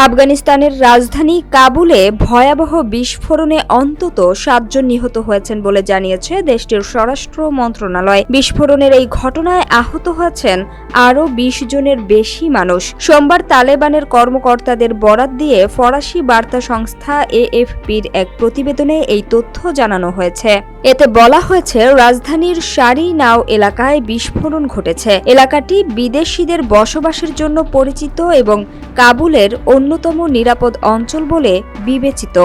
আফগানিস্তানের রাজধানী কাবুলে ভয়াবহ বিস্ফোরণে অন্তত ৭ জন নিহত হয়েছেন বলে জানিয়েছে দেশটির স্বরাষ্ট্র মন্ত্রণালয়। বিস্ফোরণের এই ঘটনায় আহত হয়েছেন আরও ২০ জনের বেশি মানুষ। সোমবার তালেবানের কর্মকর্তাদের বরাত দিয়ে ফরাসি বার্তা সংস্থা এএফপির এক প্রতিবেদনে এই তথ্য জানানো হয়েছে। এতে বলা হয়েছে, রাজধানীর শারি নাও এলাকায় বিস্ফোরণ ঘটেছে। এলাকাটি বিদেশিদের বসবাসের জন্য পরিচিত এবং কাবুলের অন্যতম নিরাপদ অঞ্চল বলে বিবেচিত।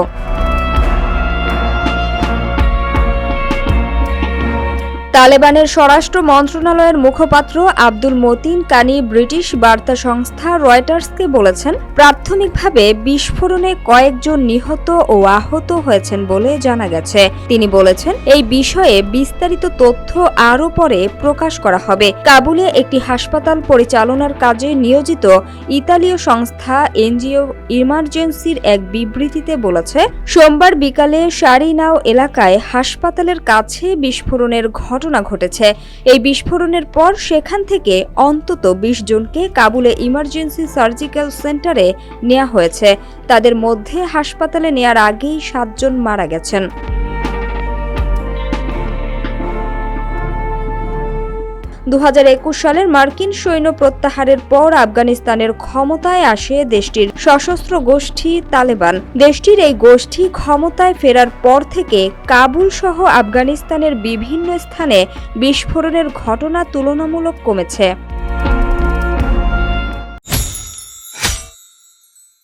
তালেবানের স্বরাষ্ট্র মন্ত্রণালয়ের মুখপাত্র আব্দুল মতিন কানি ব্রিটিশ বার্তা সংস্থা রয়টার্সকে বলেছেন, প্রাথমিকভাবে বিস্ফোরণে কয়েকজন নিহত ও আহত হয়েছেন বলে জানা গেছে। তিনি বলেছেন, এই বিষয়ে বিস্তারিত তথ্য আরও পরে প্রকাশ করা হবে। কাবুলে একটি হাসপাতাল পরিচালনার কাজে নিয়োজিত ইতালীয় সংস্থা এনজিও ইমার্জেন্সির এক বিবৃতিতে বলেছে, সোমবার বিকালে শারিনাও এলাকায় হাসপাতালের কাছে বিস্ফোরণের ঘটনা ঘটেছে। এই বিস্ফোরণের পর সেখান থেকে অন্তত ২০ জনকে কাবুলে ইমার্জেন্সি সার্জিক্যাল সেন্টারে নেওয়া হয়েছে। তাদের মধ্যে হাসপাতালে নেয়ার আগেই ৭ জন মারা গেছেন। ২০২১ সালের মার্কিন সৈন্য প্রত্যাহারের পর আফগানিস্তানের ক্ষমতায় আসে দেশটির সশস্ত্র গোষ্ঠী তালেবান। দেশটির এই গোষ্ঠী ক্ষমতায় ফেরার পর থেকে কাবুল সহ আফগানিস্তানের বিভিন্ন স্থানে বিস্ফোরণের ঘটনা তুলনামূলক কমেছে।